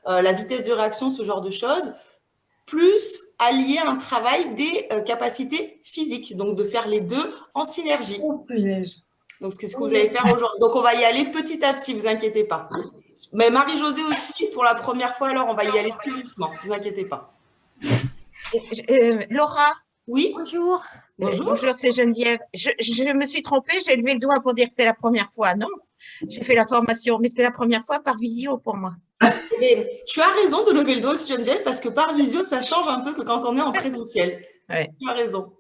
la vitesse de réaction, ce genre de choses, plus allier un travail des capacités physiques, donc de faire les deux en synergie. Oh, punaise. Donc, c'est ce que vous allez faire aujourd'hui. Donc, on va y aller petit à petit, vous inquiétez pas. Mais Marie-Josée aussi, pour la première fois, alors on va y aller plus doucement, vous inquiétez pas. Laura. Oui. Bonjour. Bonjour. Bonjour, c'est Geneviève. Je me suis trompée, j'ai levé le doigt pour dire que c'est la première fois. Non, j'ai fait la formation, mais c'est la première fois par visio pour moi. Mais tu as raison de lever le doigt, Geneviève, parce que par visio, ça change un peu que quand on est en présentiel. Ouais. Tu as raison.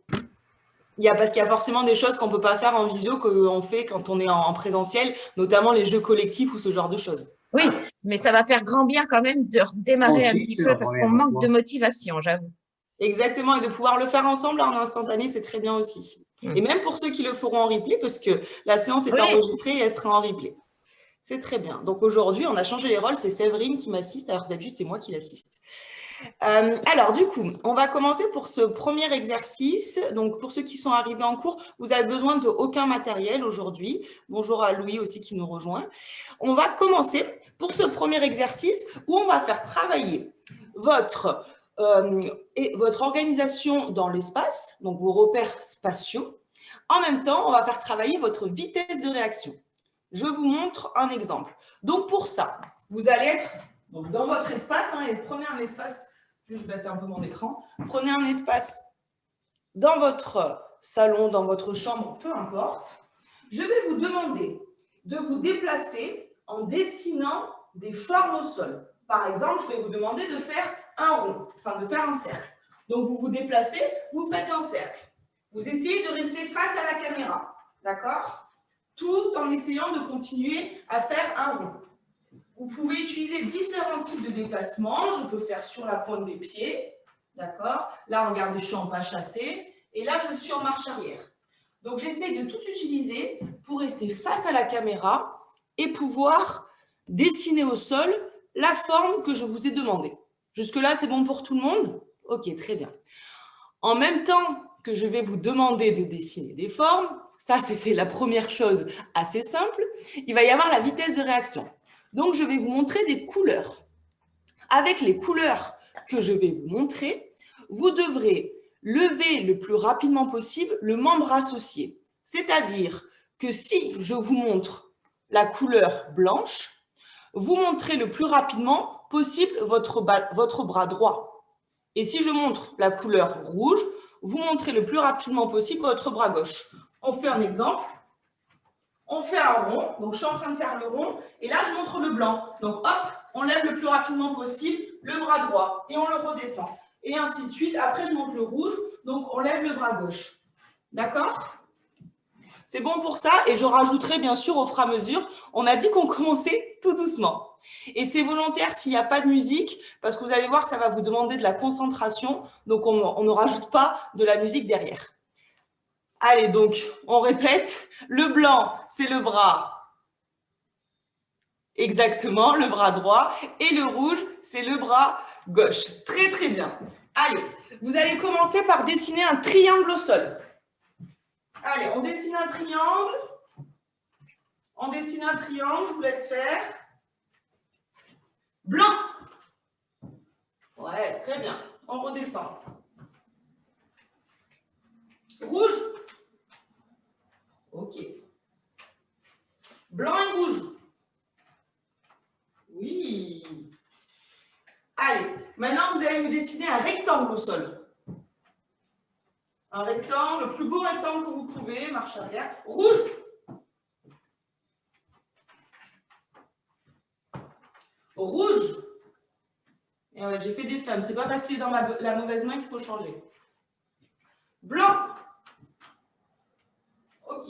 Parce qu'il y a forcément des choses qu'on ne peut pas faire en visio qu'on fait quand on est en présentiel, notamment les jeux collectifs ou ce genre de choses. Oui, mais ça va faire grand bien quand même de redémarrer un petit peu parce qu'on manque de motivation, j'avoue. Exactement, et de pouvoir le faire ensemble en instantané, c'est très bien aussi. Et même pour ceux qui le feront en replay, parce que la séance est enregistrée et elle sera en replay. C'est très bien. Donc aujourd'hui, on a changé les rôles, c'est Séverine qui m'assiste, alors que d'habitude, c'est moi qui l'assiste. Alors du coup, on va commencer pour ce premier exercice. Donc pour ceux qui sont arrivés en cours, vous n'avez besoin de aucun matériel aujourd'hui. Bonjour à Louis aussi qui nous rejoint. On va commencer pour ce premier exercice où on va faire travailler votre organisation dans l'espace, donc vos repères spatiaux. En même temps, on va faire travailler votre vitesse de réaction. Je vous montre un exemple. Donc pour ça, vous allez être dans votre espace, et prenez un espace, je vais passer un peu mon écran, prenez un espace dans votre salon, dans votre chambre, peu importe. Je vais vous demander de vous déplacer en dessinant des formes au sol. Par exemple, je vais vous demander de faire un rond, enfin de faire un cercle. Donc vous vous déplacez, vous faites un cercle. Vous essayez de rester face à la caméra, d'accord? Tout en essayant de continuer à faire un rond. Vous pouvez utiliser différents types de déplacements. Je peux faire sur la pointe des pieds, d'accord? Là, regardez, je suis en pas chassé. Et là, je suis en marche arrière. Donc, j'essaie de tout utiliser pour rester face à la caméra et pouvoir dessiner au sol la forme que je vous ai demandée. Jusque-là, c'est bon pour tout le monde? Ok, très bien. En même temps que je vais vous demander de dessiner des formes, ça, c'était la première chose assez simple, il va y avoir la vitesse de réaction. Donc, je vais vous montrer des couleurs. Avec les couleurs que je vais vous montrer, vous devrez lever le plus rapidement possible le membre associé. C'est-à-dire que si je vous montre la couleur blanche, vous montrez le plus rapidement possible votre bras droit. Et si je montre la couleur rouge, vous montrez le plus rapidement possible votre bras gauche. On fait un exemple. On fait un rond, donc je suis en train de faire le rond, et là je montre le blanc. Donc hop, on lève le plus rapidement possible le bras droit, et on le redescend. Et ainsi de suite, après je montre le rouge, donc on lève le bras gauche. D'accord? C'est bon pour ça, et je rajouterai bien sûr au fur et à mesure, on a dit qu'on commençait tout doucement. Et c'est volontaire s'il n'y a pas de musique, parce que vous allez voir, ça va vous demander de la concentration, donc on ne rajoute pas de la musique derrière. Allez, donc, on répète. Le blanc, c'est le bras. Exactement, le bras droit. Et le rouge, c'est le bras gauche. Très, très bien. Allez, vous allez commencer par dessiner un triangle au sol. Allez, on dessine un triangle. On dessine un triangle, je vous laisse faire. Blanc. Ouais, très bien. On redescend. Rouge. Ok. Blanc et rouge. Oui. Allez, maintenant vous allez me dessiner un rectangle au sol. Un rectangle, le plus beau rectangle que vous pouvez, marche arrière. Rouge. Rouge. Et ouais, j'ai fait des fans. C'est pas parce qu'il est dans la mauvaise main qu'il faut changer. Blanc. Ok.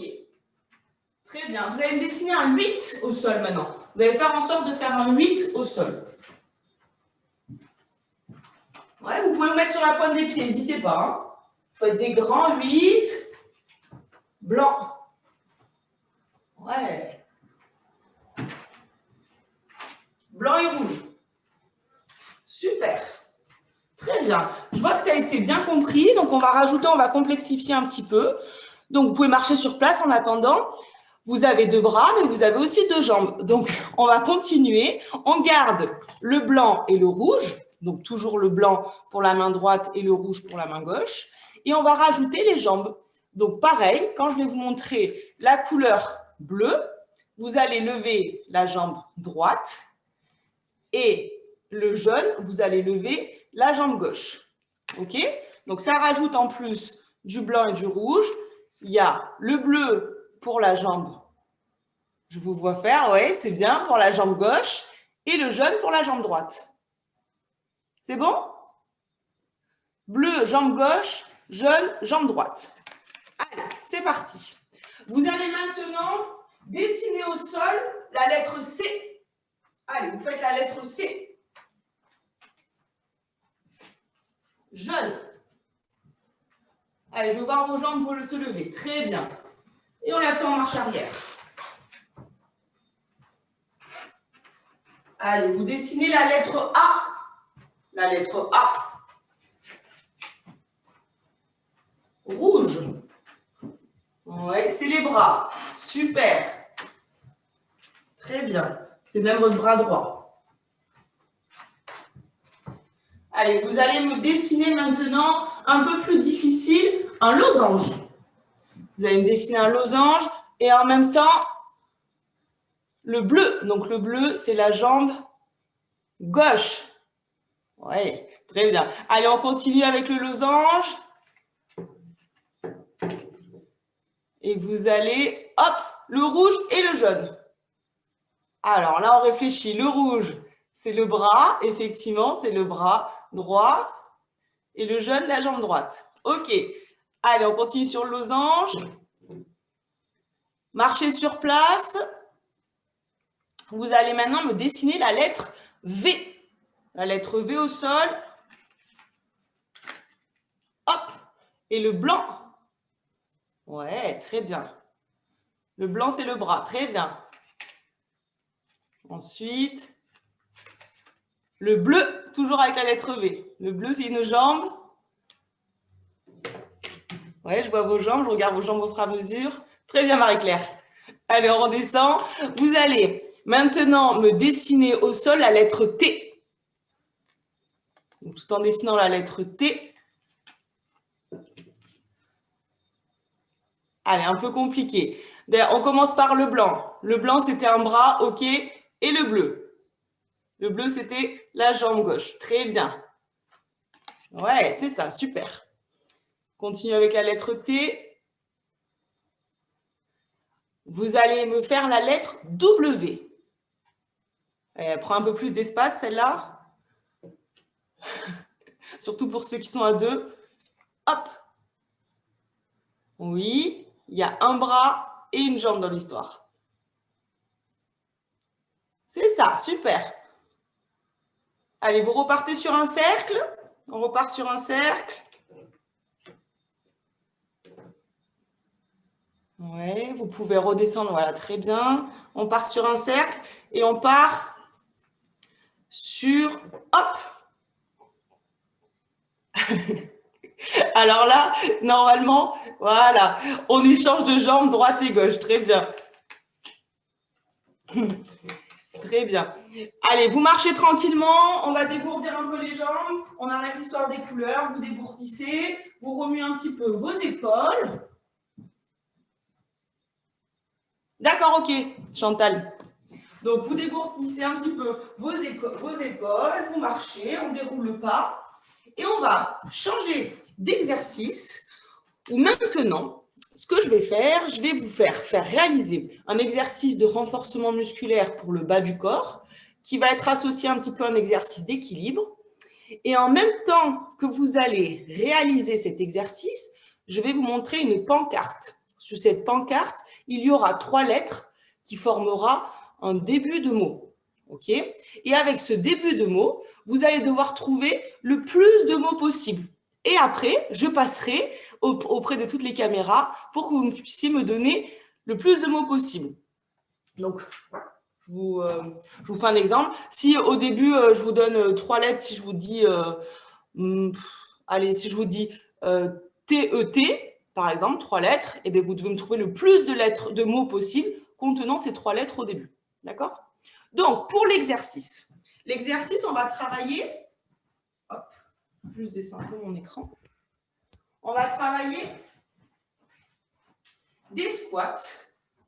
Très bien. Vous allez me dessiner un 8 au sol maintenant. Vous allez faire en sorte de faire un 8 au sol. Ouais, vous pouvez le mettre sur la pointe des pieds, n'hésitez pas. Faites des grands 8. Blanc. Ouais. Blanc et rouge. Super. Très bien. Je vois que ça a été bien compris. Donc, on va rajouter, on va complexifier un petit peu. Donc, vous pouvez marcher sur place en attendant. Vous avez 2 bras, mais vous avez aussi 2 jambes. Donc, on va continuer. On garde le blanc et le rouge. Donc, toujours le blanc pour la main droite et le rouge pour la main gauche. Et on va rajouter les jambes. Donc, pareil, quand je vais vous montrer la couleur bleue, vous allez lever la jambe droite et le jaune, vous allez lever la jambe gauche. OK? Donc, ça rajoute en plus du blanc et du rouge. Il y a le bleu pour la jambe. Je vous vois faire, oui, c'est bien, pour la jambe gauche et le jaune pour la jambe droite. C'est bon? Bleu, jambe gauche, jaune, jambe droite. Allez, c'est parti. Vous allez maintenant dessiner au sol la lettre C. Allez, vous faites la lettre C. Jaune. Allez, je veux voir vos jambes pour se lever. Très bien. Et on la fait en marche arrière. Allez, vous dessinez la lettre A. La lettre A. Rouge. Ouais, c'est les bras. Super. Très bien. C'est même votre bras droit. Allez, vous allez me dessiner maintenant un peu plus difficile, un losange. Vous allez me dessiner un losange et en même temps, le bleu. Donc, le bleu, c'est la jambe gauche. Oui, très bien. Allez, on continue avec le losange. Et vous allez, hop, le rouge et le jaune. Alors là, on réfléchit. Le rouge, c'est le bras. Effectivement, c'est le bras droit. Et le jaune, la jambe droite. OK. Allez, on continue sur le losange. Marchez sur place. Vous allez maintenant me dessiner la lettre V. La lettre V au sol. Hop. Et le blanc. Ouais, très bien. Le blanc, c'est le bras. Très bien. Ensuite, le bleu, toujours avec la lettre V. Le bleu, c'est une jambe. Ouais, je vois vos jambes. Je regarde vos jambes au fur et à mesure. Très bien, Marie-Claire. Allez, on redescend. Vous allez maintenant me dessiner au sol la lettre T. Donc, tout en dessinant la lettre T. Allez, un peu compliqué. D'ailleurs, on commence par le blanc. Le blanc, c'était un bras, OK. Et le bleu. Le bleu, c'était la jambe gauche. Très bien. Ouais, c'est ça, super. Continue avec la lettre T. Vous allez me faire la lettre W. Elle prend un peu plus d'espace, celle-là. Surtout pour ceux qui sont à 2. Hop. Oui, il y a un bras et une jambe dans l'histoire. C'est ça, super. Allez, vous repartez sur un cercle. On repart sur un cercle. Oui, vous pouvez redescendre, voilà, très bien. On part sur un cercle et on part sur, hop. Alors là, normalement, voilà, on échange de jambes droite et gauche, très bien. Très bien. Allez, vous marchez tranquillement, on va dégourdir un peu les jambes, on arrête l'histoire des couleurs, vous dégourdissez, vous remuez un petit peu vos épaules. D'accord, ok, Chantal. Donc, vous dégourdissez un petit peu vos épaules, vous marchez, on déroule le pas et on va changer d'exercice où maintenant, ce que je vais faire, je vais vous faire réaliser un exercice de renforcement musculaire pour le bas du corps qui va être associé un petit peu à un exercice d'équilibre. Et en même temps que vous allez réaliser cet exercice, je vais vous montrer une pancarte. Sur cette pancarte, il y aura 3 lettres qui formera un début de mot. OK ? Et avec ce début de mot, vous allez devoir trouver le plus de mots possible. Et après, je passerai auprès de toutes les caméras pour que vous puissiez me donner le plus de mots possible. Donc, je vous fais un exemple. Si au début, je vous donne 3 lettres, si je vous dis, allez, si je vous dis TET, par exemple, 3 lettres, et bien vous devez me trouver le plus de lettres, de mots possible contenant ces 3 lettres au début. D'accord? Donc, pour l'exercice, on va travailler, hop, je descends un peu mon écran. On va travailler des squats.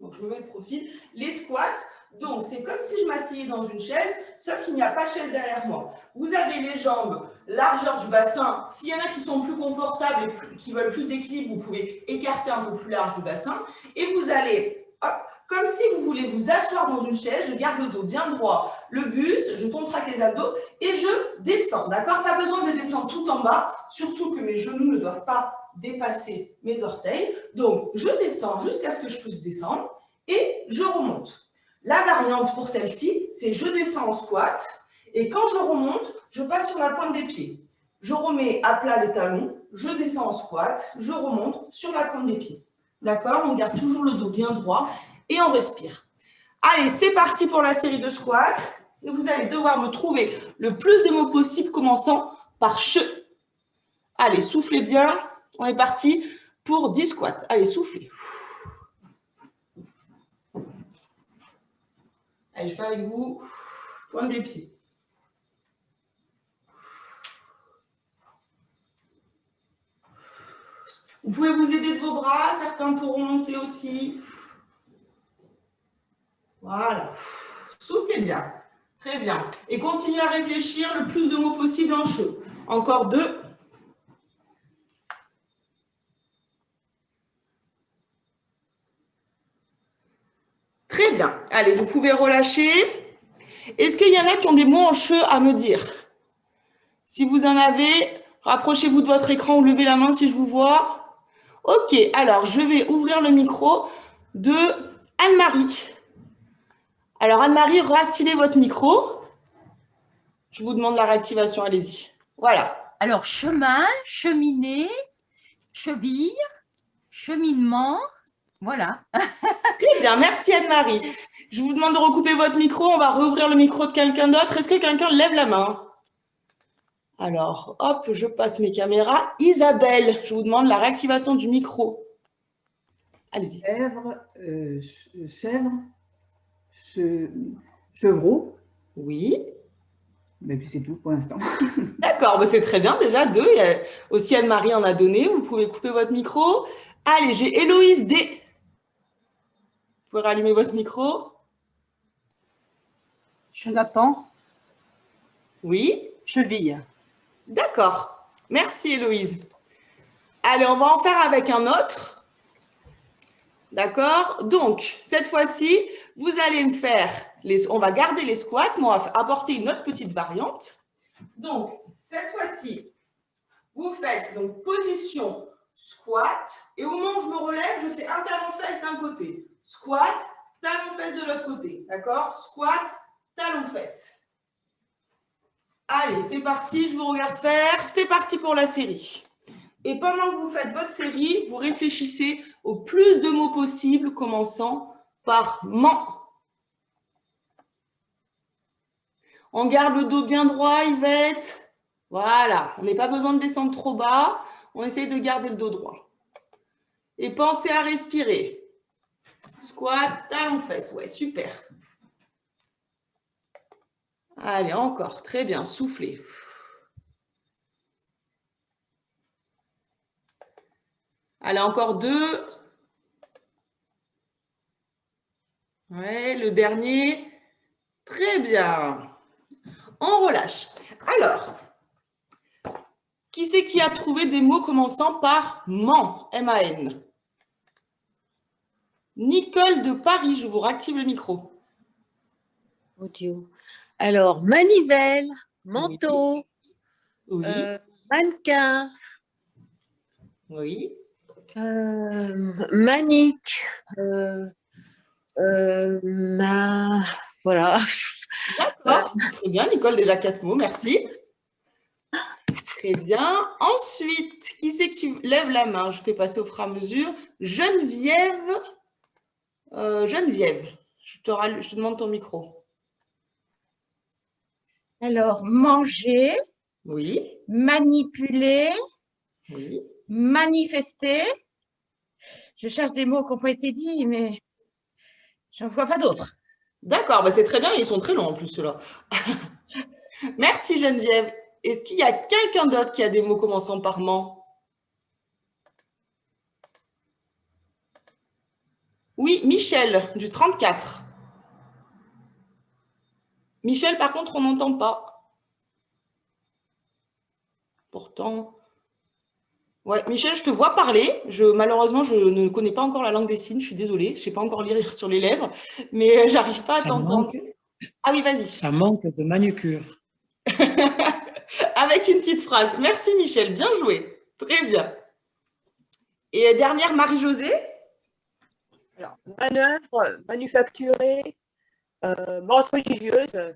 Donc, je me mets le profil. Les squats, donc, c'est comme si je m'asseyais dans une chaise, sauf qu'il n'y a pas de chaise derrière moi. Vous avez les jambes, largeur du bassin. S'il y en a qui sont plus confortables et qui veulent plus d'équilibre, vous pouvez écarter un peu plus large du bassin. Et vous allez, hop, comme si vous voulez vous asseoir dans une chaise, je garde le dos bien droit, le buste, je contracte les abdos et je descends. D'accord? Pas besoin de descendre tout en bas, surtout que mes genoux ne doivent pas dépasser mes orteils. Donc, je descends jusqu'à ce que je puisse descendre et je remonte. La variante pour celle-ci, c'est je descends en squat et quand je remonte, je passe sur la pointe des pieds. Je remets à plat les talons, je descends en squat, je remonte sur la pointe des pieds. D'accord? On garde toujours le dos bien droit et on respire. Allez, c'est parti pour la série de squats. Et vous allez devoir me trouver le plus de mots possible commençant par che. Allez, soufflez bien. On est parti pour 10 squats. Allez, soufflez. Allez, je fais avec vous. Pointe des pieds. Vous pouvez vous aider de vos bras. Certains pourront monter aussi. Voilà. Soufflez bien. Très bien. Et continuez à réfléchir le plus de mots possible en che. Encore 2. Très bien. Allez, vous pouvez relâcher. Est-ce qu'il y en a qui ont des mots en che à me dire? Si vous en avez, rapprochez-vous de votre écran ou levez la main si je vous vois. Ok, alors je vais ouvrir le micro de Anne-Marie. Alors Anne-Marie, réactivez votre micro. Je vous demande la réactivation, allez-y. Voilà. Alors, chemin, cheminée, cheville, cheminement, voilà. Très bien, merci Anne-Marie. Je vous demande de recouper votre micro. On va rouvrir le micro de quelqu'un d'autre. Est-ce que quelqu'un lève la main? Alors, hop, je passe mes caméras. Isabelle, je vous demande la réactivation du micro. Allez-y. Sèvres, chevreau. Oui. Mais puis c'est tout pour l'instant. D'accord, c'est très bien déjà. 2. Il y a aussi Anne-Marie en a donné. Vous pouvez couper votre micro. Allez, j'ai Héloïse D. Vous pouvez rallumer votre micro. Chenapan. Oui. Cheville. D'accord. Merci Héloïse. Allez, on va en faire avec un autre. D'accord? Donc, cette fois-ci, vous allez me faire, on va garder les squats, mais on va apporter une autre petite variante. Donc, cette fois-ci, vous faites donc position squat et au moment où je me relève, je fais un talon-fesse d'un côté. Squat, talon-fesse de l'autre côté. D'accord? Squat, talon-fesse. Allez, c'est parti, je vous regarde faire. C'est parti pour la série. Et pendant que vous faites votre série, vous réfléchissez au plus de mots possibles, commençant par ment. On garde le dos bien droit, Yvette. Voilà, on n'a pas besoin de descendre trop bas. On essaye de garder le dos droit. Et pensez à respirer. Squat, talon-fesse. Ouais, super. Allez, encore. Très bien, soufflez. Allez, encore 2. Ouais, le dernier. Très bien. On relâche. Alors, qui c'est qui a trouvé des mots commençant par man, M-A-N? Nicole de Paris, je vous réactive le micro. Audio. Alors, manivelle, manteau, Oui. mannequin, Oui. manique, voilà. D'accord. Très bien, Nicole, déjà 4 mots, merci. Très bien. Ensuite, qui c'est qui lève la main? Je fais passer au fur et à mesure. Geneviève. Geneviève, je te demande ton micro. Alors, manger, Oui. manipuler, Oui. manifester, je cherche des mots qui n'ont pas été dits, mais j'en vois pas d'autres. D'accord, bah c'est très bien, ils sont très longs en plus ceux-là. Merci Geneviève. Est-ce qu'il y a quelqu'un d'autre qui a des mots commençant par ment? Oui, Michel, du 34. Michel, par contre, on n'entend pas. Pourtant... Ouais, Michel, je te vois parler. Malheureusement, je ne connais pas encore la langue des signes. Je suis désolée. Je ne sais pas encore lire sur les lèvres, mais j'arrive pas à t'entendre. Ah oui, vas-y. Ça manque de manucure. Avec une petite phrase. Merci Michel, bien joué. Très bien. Et dernière, Marie-Josée. Alors, manœuvre, manufacturer, menthe religieuse.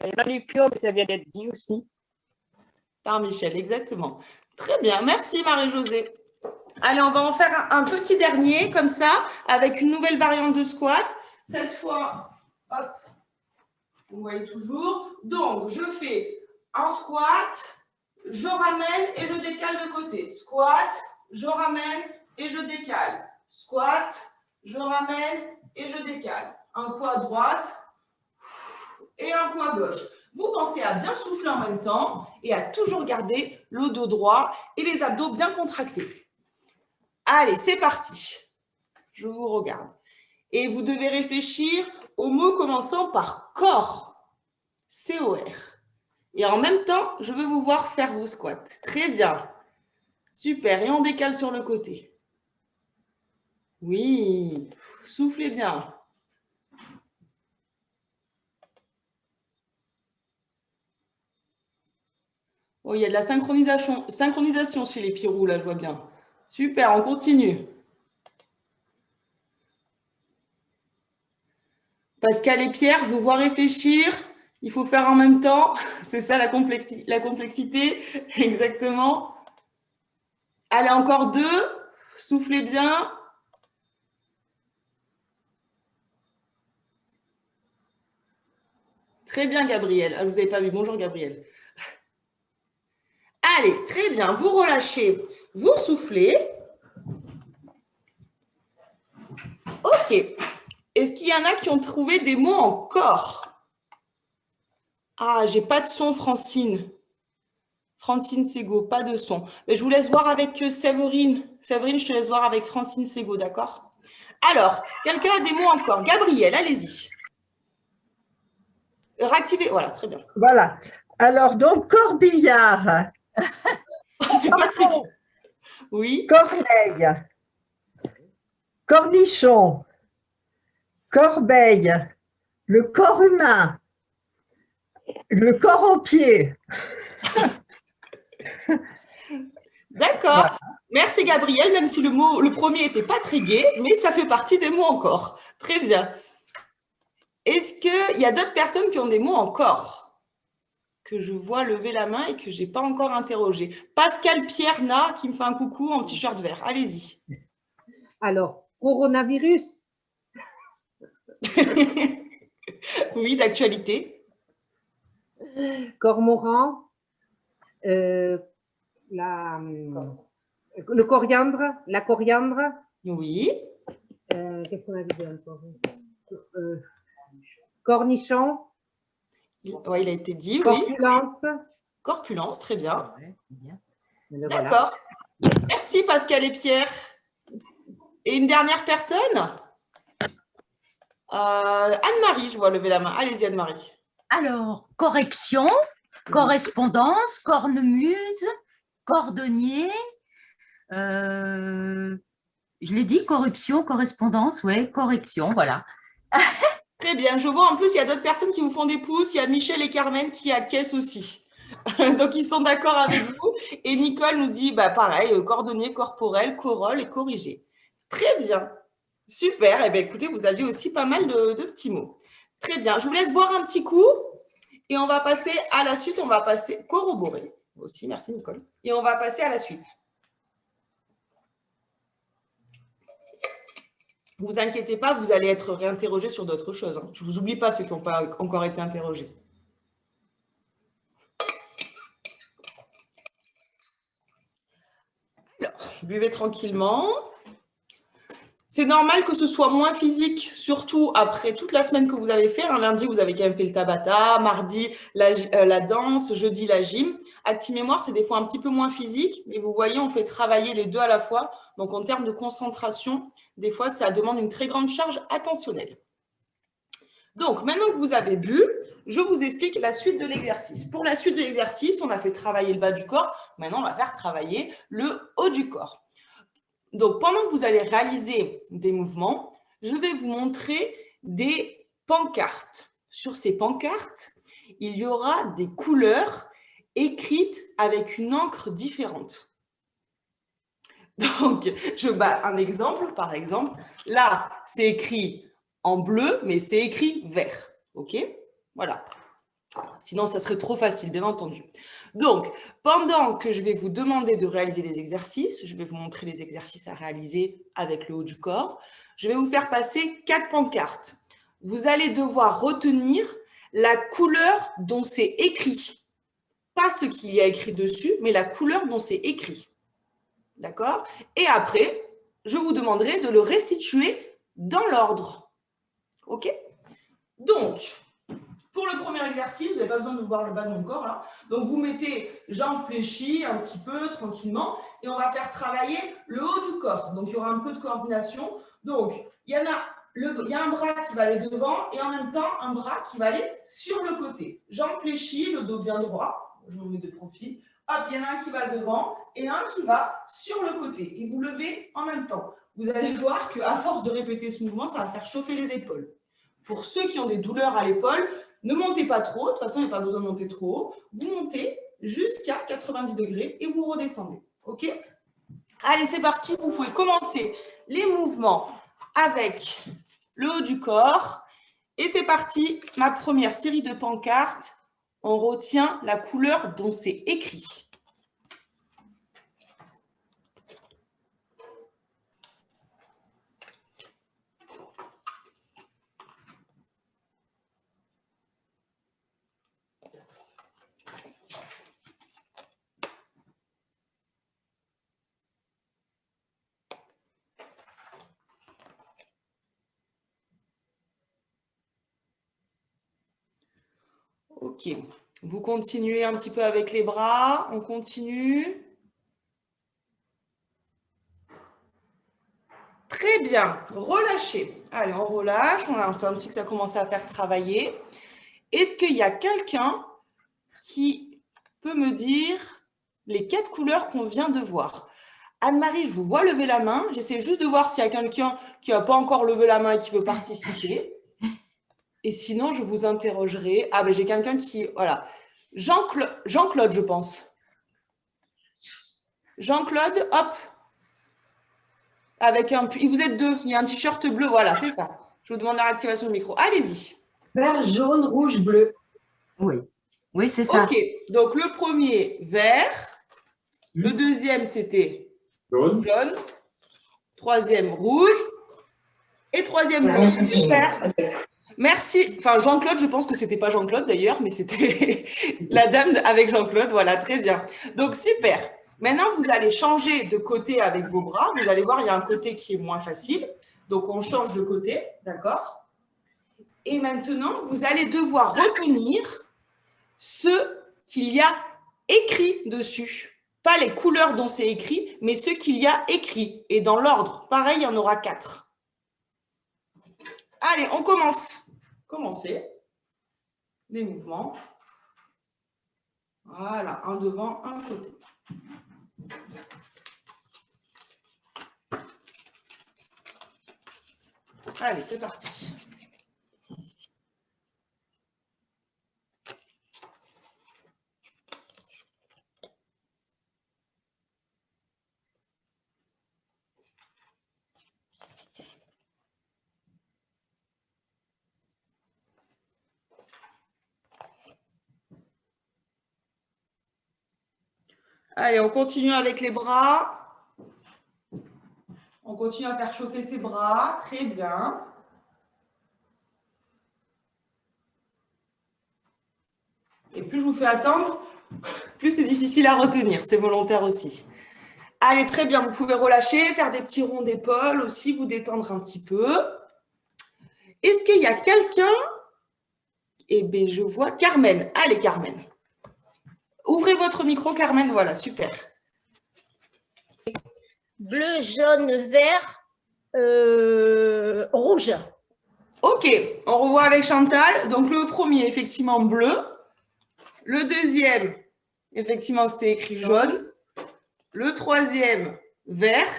J'avais manucure, mais ça vient d'être dit aussi. Par Michel, exactement. Très bien, merci Marie-Josée. Allez, on va en faire un petit dernier, comme ça, avec une nouvelle variante de squat. Cette fois, hop, vous voyez toujours. Donc, je fais un squat, je ramène et je décale de côté. Squat, je ramène et je décale. Squat, je ramène et je décale. Un coup à droite et un coup à gauche. Vous pensez à bien souffler en même temps et à toujours garder le dos droit et les abdos bien contractés. Allez, c'est parti. Je vous regarde. Et vous devez réfléchir aux mots commençant par corps. C-O-R. Et en même temps, je veux vous voir faire vos squats. Très bien. Super. Et on décale sur le côté. Oui. Soufflez bien. Oh, il y a de la synchronisation chez les Pirous, là, je vois bien. Super, on continue. Pascal et Pierre, je vous vois réfléchir. Il faut faire en même temps. C'est ça la complexité. Exactement. Allez, encore 2. Soufflez bien. Très bien, Gabriel. Ah, je ne vous avais pas vu. Bonjour, Gabriel. Allez, très bien. Vous relâchez. Vous soufflez. OK. Est-ce qu'il y en a qui ont trouvé des mots en corps? Ah, j'ai pas de son, Francine. Francine Sego, pas de son. Mais je vous laisse voir avec Séverine. Séverine, je te laisse voir avec Francine Sego, d'accord? Alors, quelqu'un a des mots en corps? Gabriel, allez-y. Réactivez, voilà, très bien. Voilà. Alors, donc, corbillard. C'est pas très bien. Oui. Corneille. Cornichon. Corbeille. Le corps humain. Le corps au pied. D'accord. Voilà. Merci Gabriel, même si le premier n'était pas très gai, mais ça fait partie des mots en corps. Très bien. Est-ce qu'il y a d'autres personnes qui ont des mots en corps que je vois lever la main et que je n'ai pas encore interrogé? Pascal Pierre Na qui me fait un coucou en t-shirt vert. Allez-y. Alors, coronavirus. Oui, d'actualité. Cormoran. Le coriandre. La coriandre. Oui. Qu'est-ce qu'on avait dit encore? Cornichon. Oui, il a été dit, corpulence. Oui. Corpulence, très bien. D'accord. Voilà. Merci Pascal et Pierre. Et une dernière personne? Anne-Marie, je vois lever la main. Allez-y, Anne-Marie. Alors, correction, correspondance, cornemuse, cordonnier, je l'ai dit, corruption, correspondance, oui, correction, voilà. Très bien, je vois en plus, il y a d'autres personnes qui vous font des pouces. Il y a Michel et Carmen qui acquiescent aussi. Donc, ils sont d'accord avec vous. Et Nicole nous dit, bah, pareil, cordonnier, corporel, corolle et corrigé. Très bien. Super. Eh bien, écoutez, vous aviez aussi pas mal de petits mots. Très bien. Je vous laisse boire un petit coup et on va passer à la suite. On va passer corroborer aussi. Merci, Nicole. Et on va passer à la suite. Ne vous inquiétez pas, vous allez être réinterrogés sur d'autres choses. Je ne vous oublie pas ceux qui n'ont pas encore été interrogés. Alors, buvez tranquillement. C'est normal que ce soit moins physique, surtout après toute la semaine que vous avez fait. Un lundi, vous avez quand même fait le Tabata, mardi, la danse, jeudi, la gym. Acti-mémoire, c'est des fois un petit peu moins physique, mais vous voyez, on fait travailler les deux à la fois. Donc, en termes de concentration, des fois, ça demande une très grande charge attentionnelle. Donc, maintenant que vous avez bu, je vous explique la suite de l'exercice. Pour la suite de l'exercice, on a fait travailler le bas du corps. Maintenant, on va faire travailler le haut du corps. Donc, pendant que vous allez réaliser des mouvements, je vais vous montrer des pancartes. Sur ces pancartes, il y aura des couleurs écrites avec une encre différente. Donc, un exemple, par exemple, là, c'est écrit en bleu, mais c'est écrit vert. OK? Voilà. Sinon, ça serait trop facile, bien entendu. Donc, pendant que je vais vous demander de réaliser des exercices, je vais vous montrer les exercices à réaliser avec le haut du corps, je vais vous faire passer 4 pancartes. Vous allez devoir retenir la couleur dont c'est écrit. Pas ce qu'il y a écrit dessus, mais la couleur dont c'est écrit. D'accord? Et après, je vous demanderai de le restituer dans l'ordre. OK? Donc, pour le premier exercice, vous n'avez pas besoin de voir le bas de mon corps. Là. Donc, vous mettez jambes fléchies un petit peu, tranquillement, et on va faire travailler le haut du corps. Donc, il y aura un peu de coordination. Donc, il y a un bras qui va aller devant et en même temps, un bras qui va aller sur le côté. Jambes fléchies, le dos bien droit. Je me mets de profil. Hop, il y en a un qui va devant et un qui va sur le côté. Et vous levez en même temps. Vous allez voir qu'à force de répéter ce mouvement, ça va faire chauffer les épaules. Pour ceux qui ont des douleurs à l'épaule, ne montez pas trop. De toute façon, il n'y a pas besoin de monter trop haut. Vous montez jusqu'à 90 degrés et vous redescendez. OK? Allez, c'est parti. Vous pouvez commencer les mouvements avec le haut du corps. Et c'est parti. Ma première série de pancartes. On retient la couleur dont c'est écrit. Ok. Vous continuez un petit peu avec les bras. On continue. Très bien. Relâchez. Allez, on relâche. On a senti que ça commence à faire travailler. Est-ce qu'il y a quelqu'un qui peut me dire les 4 couleurs qu'on vient de voir? Anne-Marie, je vous vois lever la main. J'essaie juste de voir s'il y a quelqu'un qui n'a pas encore levé la main et qui veut participer. Et sinon, je vous interrogerai. Ah, ben j'ai quelqu'un qui… Voilà. Jean-Claude, je pense. Jean-Claude, hop. Avec un… Vous êtes 2. Il y a un t-shirt bleu. Voilà, c'est ça. Je vous demande la réactivation du micro. Allez-y. Vert, jaune, rouge, bleu. Oui, oui, c'est ça. OK. Donc, le premier, vert. Le deuxième, c'était jaune. Troisième, rouge. Et troisième, bleu. Super. Merci. Enfin, Jean-Claude, je pense que ce n'était pas Jean-Claude d'ailleurs, mais c'était la dame avec Jean-Claude. Voilà, très bien. Donc, super. Maintenant, vous allez changer de côté avec vos bras. Vous allez voir, il y a un côté qui est moins facile. Donc, on change de côté, d'accord? Et maintenant, vous allez devoir retenir ce qu'il y a écrit dessus. Pas les couleurs dont c'est écrit, mais ce qu'il y a écrit. Et dans l'ordre, pareil, il y en aura 4. Allez, on commence. Commencez les mouvements. Voilà, un devant, un côté. Allez, c'est parti. Allez, on continue avec les bras. On continue à faire chauffer ses bras. Très bien. Et plus je vous fais attendre, plus c'est difficile à retenir. C'est volontaire aussi. Allez, très bien. Vous pouvez relâcher, faire des petits ronds d'épaule aussi, vous détendre un petit peu. Est-ce qu'il y a quelqu'un? Eh bien, je vois Carmen. Allez, Carmen. Ouvrez votre micro, Carmen. Voilà, super. Bleu, jaune, vert, rouge. Ok, on revoit avec Chantal. Donc, le premier, effectivement, bleu. Le deuxième, effectivement, c'était écrit jaune. Le troisième, vert.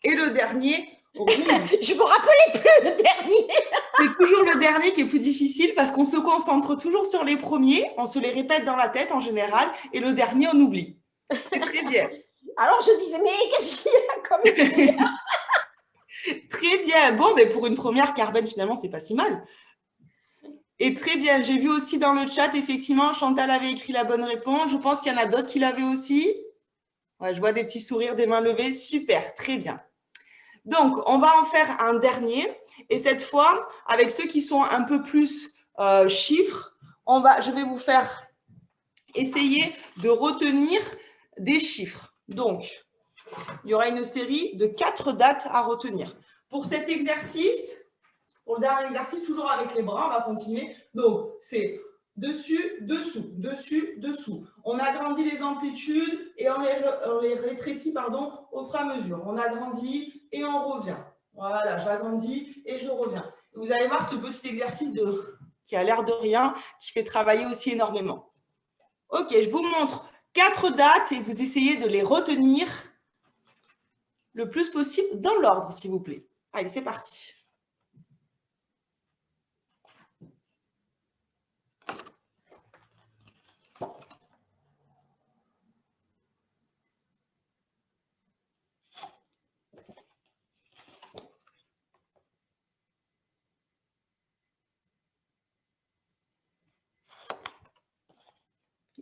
Et le dernier, rouge. Je me rappelais plus le dernier. C'est toujours le dernier qui est plus difficile parce qu'on se concentre toujours sur les premiers. On se les répète dans la tête en général. Et le dernier, on oublie. C'est très bien. Alors je disais, mais qu'est-ce qu'il y a comme... Très bien. Bon, mais pour une première, Carmen, finalement, c'est pas si mal. Et très bien. J'ai vu aussi dans le chat, effectivement, Chantal avait écrit la bonne réponse. Je pense qu'il y en a d'autres qui l'avaient aussi. Ouais, je vois des petits sourires, des mains levées. Super, très bien. Donc, on va en faire un dernier. Et cette fois, avec ceux qui sont un peu plus chiffres, je vais vous faire essayer de retenir des chiffres. Donc, il y aura une série de 4 dates à retenir. Pour cet exercice, pour le dernier exercice, toujours avec les bras, on va continuer. Donc, c'est dessus, dessous, dessus, dessous. On agrandit les amplitudes et on les rétrécit au fur et à mesure. On agrandit et on revient. Voilà, j'agrandis et je reviens. Vous allez voir ce petit exercice qui a l'air de rien, qui fait travailler aussi énormément. Ok, je vous montre 4 dates et vous essayez de les retenir le plus possible dans l'ordre, s'il vous plaît. Allez, c'est parti.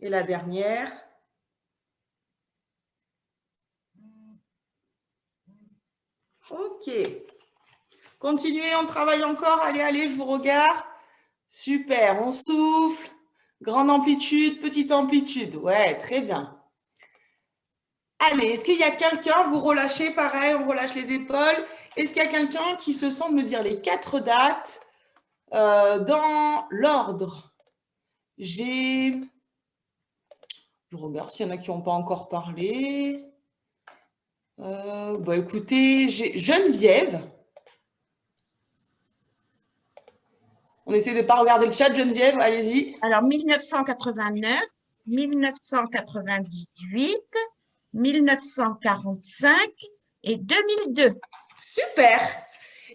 Et la dernière. Ok. Continuez, on travaille encore. Allez, allez, je vous regarde. Super, on souffle. Grande amplitude, petite amplitude. Ouais, très bien. Allez, est-ce qu'il y a quelqu'un, vous relâchez, pareil, on relâche les épaules. Est-ce qu'il y a quelqu'un qui se sent de me dire les 4 dates dans l'ordre? Je regarde s'il y en a qui n'ont pas encore parlé. Écoutez, j'ai Geneviève. On essaie de ne pas regarder le chat, Geneviève, allez-y. Alors, 1989, 1998, 1945 et 2002. Super.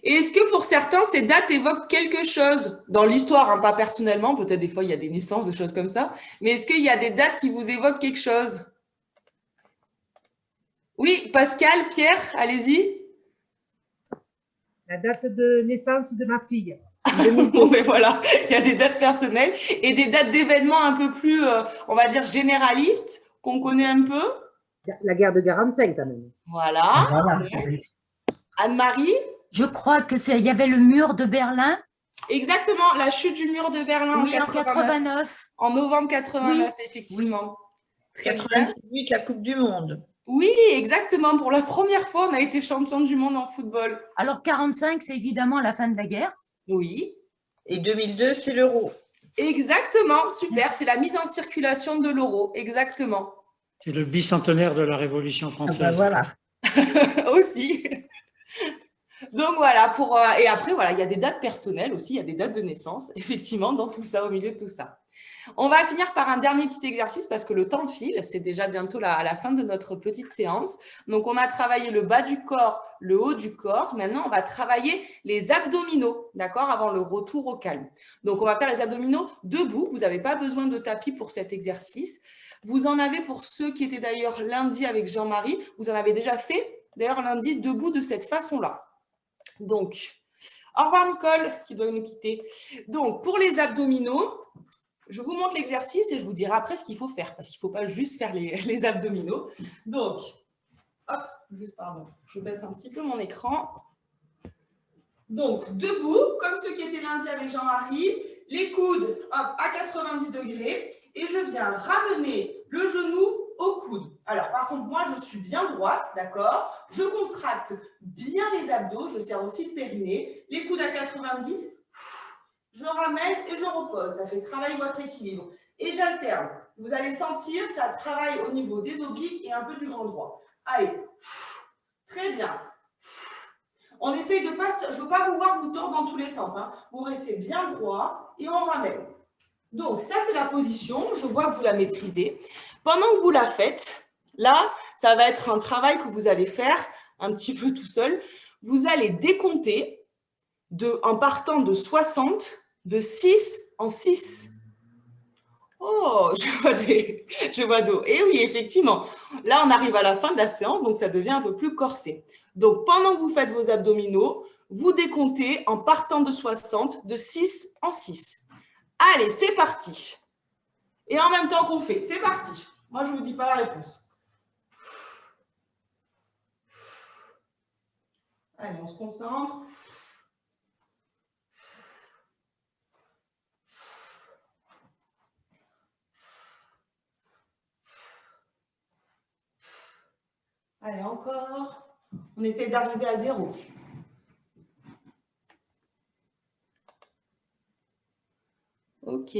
Et est-ce que pour certains, ces dates évoquent quelque chose dans l'histoire, hein, pas personnellement, peut-être des fois il y a des naissances, des choses comme ça, mais est-ce qu'il y a des dates qui vous évoquent quelque chose? Oui, Pascal, Pierre, allez-y. La date de naissance de ma fille. Bon, ben voilà, il y a des dates personnelles et des dates d'événements un peu plus, on va dire, généralistes, qu'on connaît un peu. La guerre de 45 quand même. Voilà. Anne-Marie? Je crois que il y avait le mur de Berlin. Exactement, la chute du mur de Berlin Oui, en 89. En novembre 89, oui. effectivement. Oui. 98, la Coupe du Monde. Oui, exactement. Pour la première fois, on a été champion du monde en football. Alors, 45, c'est évidemment la fin de la guerre. Oui. Et 2002, c'est l'euro. Exactement, super. C'est la mise en circulation de l'euro, exactement. C'est le bicentenaire de la Révolution française. Voilà. Aussi. Donc voilà, et après, voilà, il y a des dates personnelles aussi, il y a des dates de naissance, effectivement, dans tout ça, au milieu de tout ça. On va finir par un dernier petit exercice parce que le temps file, c'est déjà bientôt à la fin de notre petite séance. Donc, on a travaillé le bas du corps, le haut du corps. Maintenant, on va travailler les abdominaux, d'accord, avant le retour au calme. Donc, on va faire les abdominaux debout. Vous n'avez pas besoin de tapis pour cet exercice. Vous en avez pour ceux qui étaient d'ailleurs lundi avec Jean-Marie. Vous en avez déjà fait, d'ailleurs, lundi, debout de cette façon-là. Donc, au revoir Nicole, qui doit nous quitter. Donc, pour les abdominaux, je vous montre l'exercice et je vous dirai après ce qu'il faut faire, parce qu'il ne faut pas juste faire les abdominaux. Donc, hop, juste pardon, je baisse un petit peu mon écran. Donc, debout, comme ceux qui étaient lundi avec Jean-Marie, les coudes hop, à 90 degrés et je viens ramener le genou au coude. Alors, par contre, moi, je suis bien droite, d'accord? Je contracte bien les abdos, je serre aussi le périnée. Les coudes à 90, je ramène et je repose. Ça fait travailler votre équilibre. Et j'alterne. Vous allez sentir, ça travaille au niveau des obliques et un peu du grand droit. Allez, très bien. On essaye de pas, je ne veux pas vous voir vous tordre dans tous les sens. Hein. Vous restez bien droit et on ramène. Donc, ça, c'est la position. Je vois que vous la maîtrisez. Pendant que vous la faites, là, ça va être un travail que vous allez faire un petit peu tout seul. Vous allez décompter en partant de 60, de 6 en 6. Oh, je vois d'eau. Et oui, effectivement. Là, on arrive à la fin de la séance, donc ça devient un peu plus corsé. Donc, pendant que vous faites vos abdominaux, vous décomptez en partant de 60, de 6 en 6. Allez, c'est parti. Et en même temps qu'on fait, c'est parti. Moi, je ne vous dis pas la réponse. Allez, on se concentre. Allez, encore. On essaie d'arriver à 0. Ok.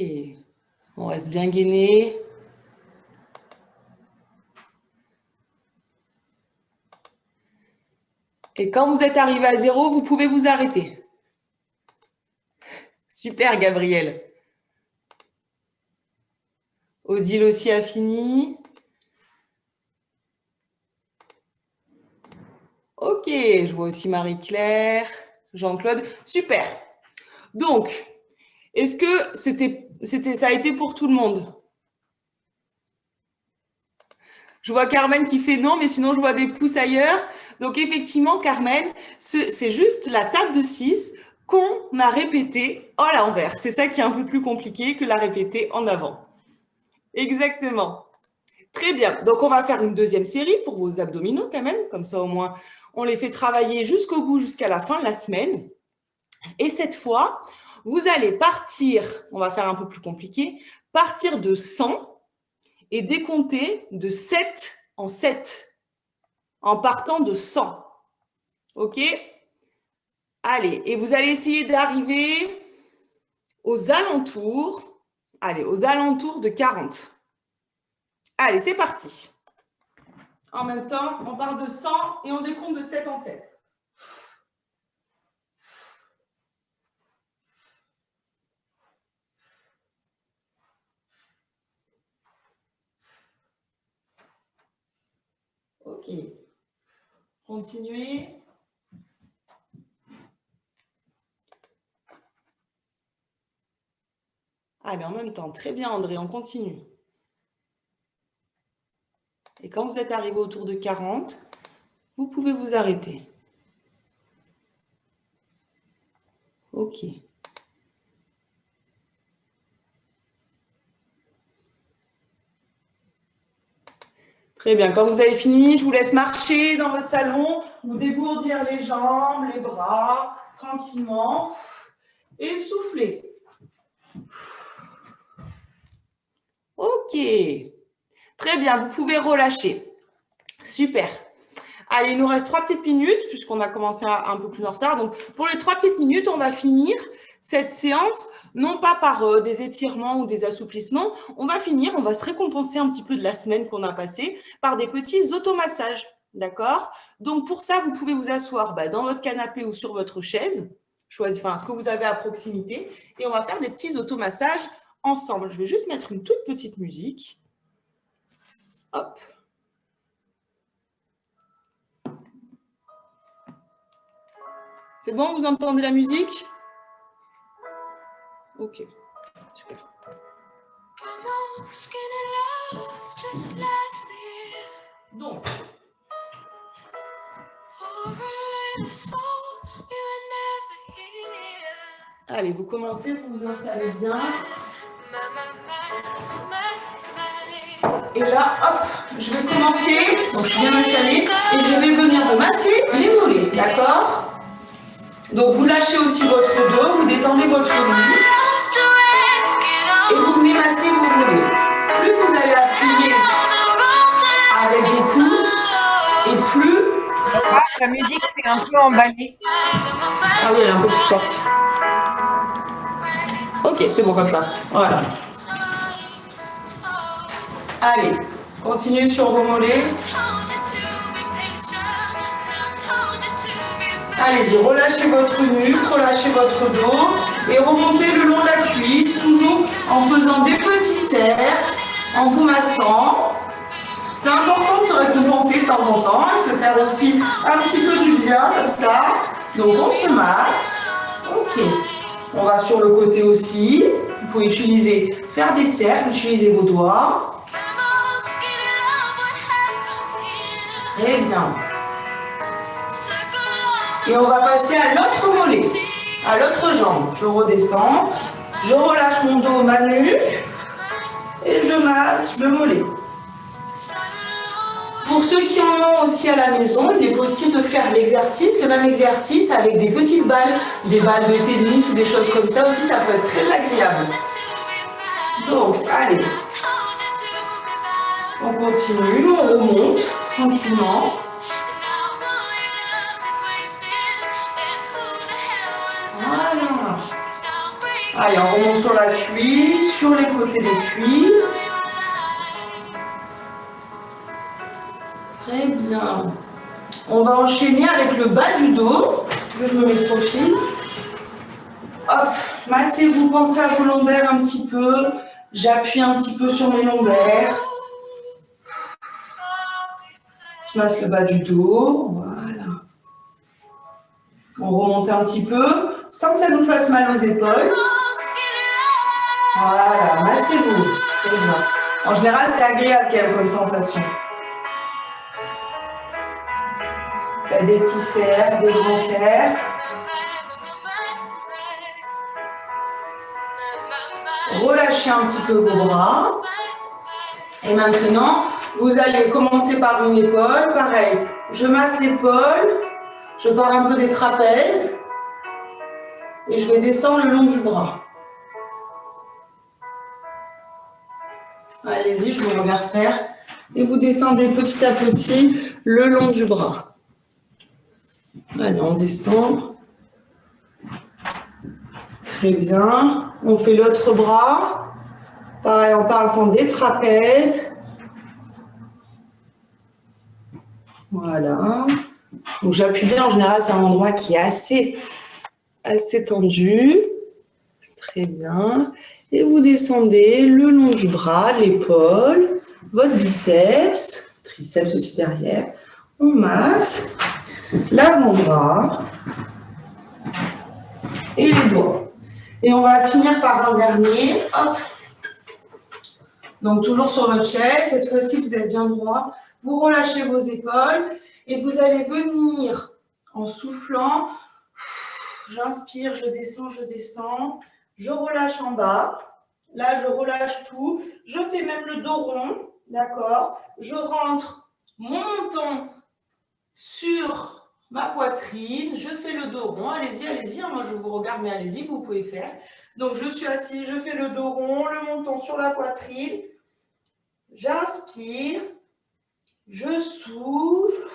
On reste bien gainé. Et quand vous êtes arrivé à 0, vous pouvez vous arrêter. Super, Gabriel. Odile aussi a fini. Ok, je vois aussi Marie-Claire, Jean-Claude. Super. Donc, est-ce que ça a été pour tout le monde? Je vois Carmen qui fait non, mais sinon je vois des pouces ailleurs. Donc effectivement, Carmen, c'est juste la table de 6 qu'on a répétée à l'envers. C'est ça qui est un peu plus compliqué que la répéter en avant. Exactement. Très bien. Donc on va faire une deuxième série pour vos abdominaux quand même. Comme ça au moins, on les fait travailler jusqu'au bout, jusqu'à la fin de la semaine. Et cette fois, vous allez partir, on va faire un peu plus compliqué, partir de 100 et décompter de 7 en 7 en partant de 100. OK? Allez, et vous allez essayer d'arriver aux alentours, aux alentours de 40. Allez, c'est parti. En même temps, on part de 100 et on décompte de 7 en 7. Ok. Continuez. Allez, en même temps, très bien André, on continue. Et quand vous êtes arrivé autour de 40, vous pouvez vous arrêter. Ok. Très bien. Quand vous avez fini, je vous laisse marcher dans votre salon ou dégourdir les jambes, les bras, tranquillement. Et souffler. Ok. Très bien, vous pouvez relâcher. Super. Allez, il nous reste 3 petites minutes puisqu'on a commencé un peu plus en retard. Donc, pour les 3 petites minutes, on va finir cette séance, non pas par des étirements ou des assouplissements. On va finir, on va se récompenser un petit peu de la semaine qu'on a passée par des petits automassages. D'accord? Donc, pour ça, vous pouvez vous asseoir dans votre canapé ou sur votre chaise. Choisir ce que vous avez à proximité. Et on va faire des petits automassages ensemble. Je vais juste mettre une toute petite musique. Hop. C'est bon, vous entendez la musique? Ok, super. Donc, allez, vous commencez, vous vous installez bien. Et là, hop, je vais commencer. Donc, je suis bien installée et je vais venir vous masser les mollets, d'accord? Donc, vous lâchez aussi votre dos, vous détendez votre nuque et vous venez masser vos mollets. Plus vous allez appuyer la musique s'est un peu emballée. Ah oui, elle est un peu plus forte. Ok, c'est bon comme ça. Voilà. Allez, continuez sur vos mollets. Allez-y, relâchez votre nuque, relâchez votre dos et remontez le long de la cuisse, toujours en faisant des petits cercles, en vous massant. C'est important de se récompenser de temps en temps et de se faire aussi un petit peu du bien comme ça. Donc on se masse. Ok. On va sur le côté aussi. Vous pouvez faire des cercles, utiliser vos doigts. Très bien. Et on va passer à l'autre mollet, à l'autre jambe. Je redescends, je relâche mon dos, ma nuque et je masse le mollet. Pour ceux qui en ont aussi à la maison, il est possible de faire l'exercice, le même exercice avec des petites balles, des balles de tennis ou des choses comme ça aussi, ça peut être très agréable. Donc, allez, on continue, on remonte tranquillement. Voilà. Allez, on remonte sur la cuisse, sur les côtés des cuisses. Très bien. On va enchaîner avec le bas du dos. Je me mets de profil. Hop, massez-vous, pensez à vos lombaires un petit peu. J'appuie un petit peu sur mes lombaires. Je masse le bas du dos. Voilà. On remonte un petit peu, sans que ça nous fasse mal aux épaules. Voilà, massez-vous. Très bien. En général, c'est agréable quand même comme sensation. Des petits cercles, des grands cercles. Relâchez un petit peu vos bras. Et maintenant, vous allez commencer par une épaule. Pareil, je masse l'épaule. Je pars un peu des trapèzes et je vais descendre le long du bras. Allez-y, je vous regarde faire. Et vous descendez petit à petit le long du bras. Allez, on descend. Très bien. On fait l'autre bras. Pareil, on parle des trapèzes. Voilà. Donc j'appuie bien, en général c'est un endroit qui est assez tendu. Très bien. Et vous descendez le long du bras, l'épaule, votre biceps, triceps aussi derrière. On masse l'avant-bras et les doigts. Et on va finir par un dernier. Hop. Donc toujours sur votre chaise, cette fois-ci vous êtes bien droit. Vous relâchez vos épaules. Et vous allez venir en soufflant. J'inspire, je descends, je relâche en bas. Là, je relâche tout. Je fais même le dos rond, d'accord? Je rentre mon menton sur ma poitrine. Je fais le dos rond. Allez-y, allez-y. Moi, je vous regarde, mais allez-y, vous pouvez faire. Donc, je suis assise, je fais le dos rond, le menton sur la poitrine. J'inspire. Je souffle.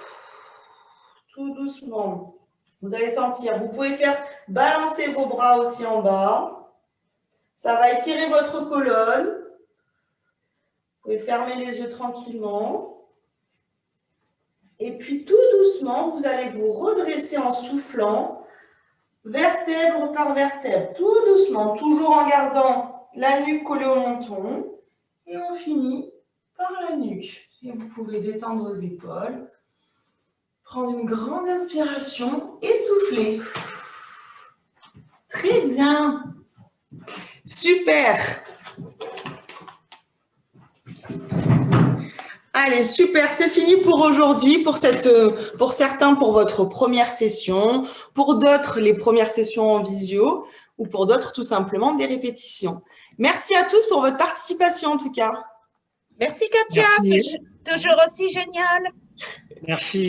Tout doucement. Vous allez sentir. Vous pouvez faire balancer vos bras aussi en bas. Ça va étirer votre colonne. Vous pouvez fermer les yeux tranquillement. Et puis tout doucement, vous allez vous redresser en soufflant, vertèbre par vertèbre. Tout doucement, toujours en gardant la nuque collée au menton. Et on finit par la nuque. Et vous pouvez détendre vos épaules. Prendre une grande inspiration et souffler. Très bien. Super. Allez, super. C'est fini pour aujourd'hui, pour certains, pour votre première session, pour d'autres, les premières sessions en visio, ou pour d'autres, tout simplement, des répétitions. Merci à tous pour votre participation, en tout cas. Merci, Katia. Merci. Toujours aussi génial. Merci.